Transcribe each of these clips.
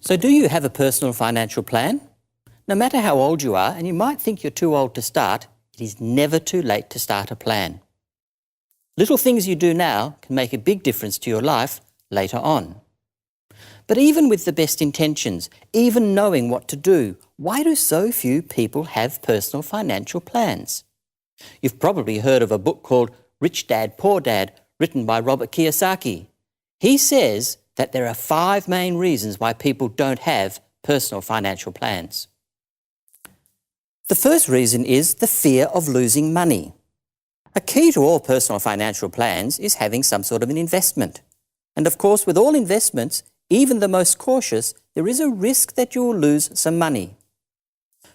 So do you have a personal financial plan? No matter how old you are, and you might think you're too old to start, it is never too late to start a plan. Little things you do now can make a big difference to your life later on. But even with the best intentions, even knowing what to do, why do so few people have personal financial plans? You've probably heard of a book called Rich Dad, Poor Dad, written by Robert Kiyosaki. He says that there are 5 main reasons why people don't have personal financial plans. The first reason is the fear of losing money. A key to all personal financial plans is having some sort of an investment. And of course, with all investments, even the most cautious, there is a risk that you will lose some money.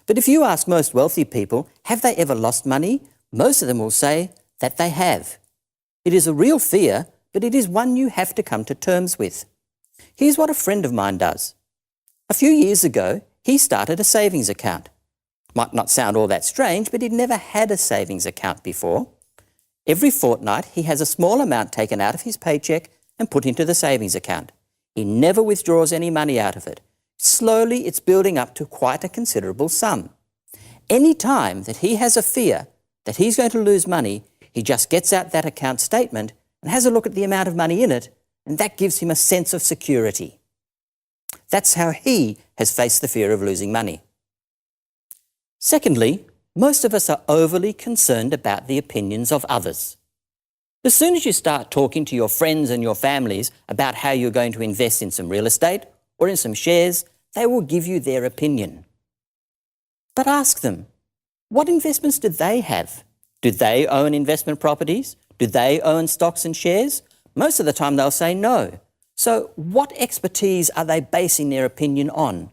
But if you ask most wealthy people, have they ever lost money? Most of them will say that they have. It is a real fear, but it is one you have to come to terms with. Here's what a friend of mine does. A few years ago, he started a savings account. Might not sound all that strange, but he'd never had a savings account before. Every fortnight, he has a small amount taken out of his paycheck and put into the savings account. He never withdraws any money out of it. Slowly, it's building up to quite a considerable sum. Any time that he has a fear that he's going to lose money, he just gets out that account statement and has a look at the amount of money in it, and that gives him a sense of security. That's how he has faced the fear of losing money. Secondly, most of us are overly concerned about the opinions of others. As soon as you start talking to your friends and your families about how you're going to invest in some real estate or in some shares, they will give you their opinion. But ask them, what investments do they have? Do they own investment properties? Do they own stocks and shares? Most of the time they'll say no. So what expertise are they basing their opinion on?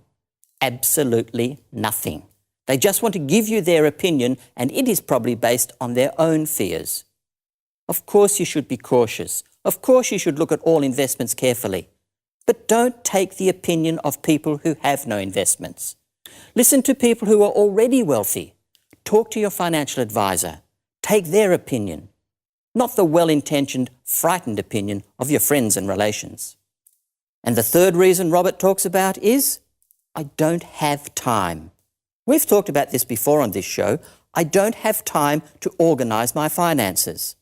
Absolutely nothing. They just want to give you their opinion, and it is probably based on their own fears. Of course you should be cautious. Of course you should look at all investments carefully. But don't take the opinion of people who have no investments. Listen to people who are already wealthy. Talk to your financial advisor. Take their opinion, not the well-intentioned, frightened opinion of your friends and relations. And the third reason Robert talks about is, I don't have time. We've talked about this before on this show. I don't have time to organise my finances.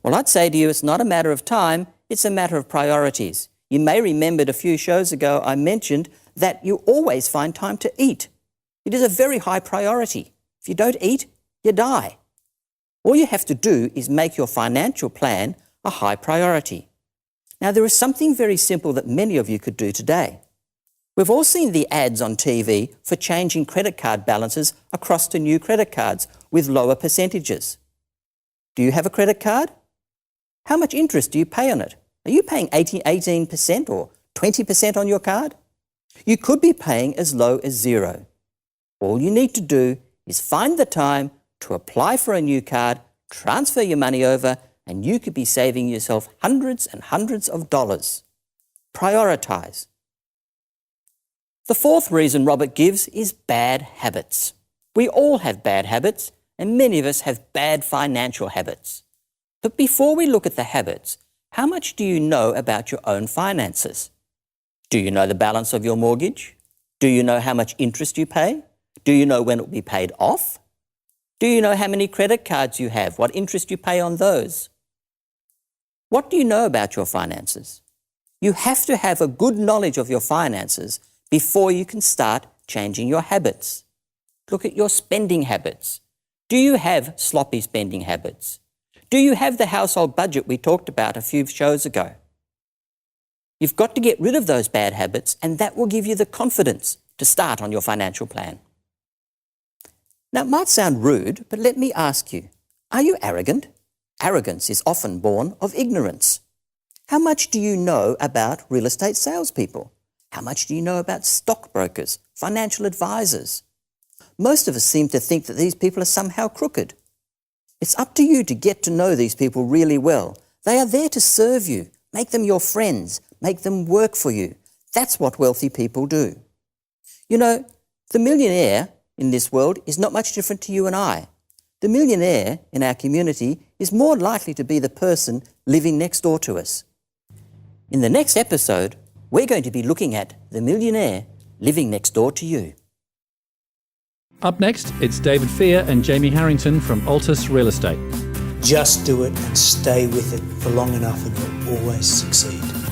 Well, I'd say to you, it's not a matter of time, it's a matter of priorities. You may remember a few shows ago I mentioned that you always find time to eat. It is a very high priority. If you don't eat, you die. All you have to do is make your financial plan a high priority. Now, there is something very simple that many of you could do today. We've all seen the ads on TV for changing credit card balances across to new credit cards with lower percentages. Do you have a credit card? How much interest do you pay on it? Are you paying 18% or 20% on your card? You could be paying as low as 0. All you need to do is find the time to apply for a new card, transfer your money over, and you could be saving yourself hundreds and hundreds of dollars. Prioritise. The fourth reason Robert gives is bad habits. We all have bad habits, and many of us have bad financial habits. But before we look at the habits, how much do you know about your own finances? Do you know the balance of your mortgage? Do you know how much interest you pay? Do you know when it will be paid off? Do you know how many credit cards you have, what interest you pay on those? What do you know about your finances? You have to have a good knowledge of your finances before you can start changing your habits. Look at your spending habits. Do you have sloppy spending habits? Do you have the household budget we talked about a few shows ago? You've got to get rid of those bad habits, and that will give you the confidence to start on your financial plan. Now, it might sound rude, but let me ask you, are you arrogant? Arrogance is often born of ignorance. How much do you know about real estate salespeople? How much do you know about stockbrokers, financial advisors? Most of us seem to think that these people are somehow crooked. It's up to you to get to know these people really well. They are there to serve you, make them your friends, make them work for you. That's what wealthy people do. You know, the millionaire in this world is not much different to you and I. The millionaire in our community is more likely to be the person living next door to us. In the next episode, we're going to be looking at the millionaire living next door to you. Up next, it's David Fear and Jamie Harrington from Altus Real Estate. Just do it and stay with it for long enough and you'll always succeed.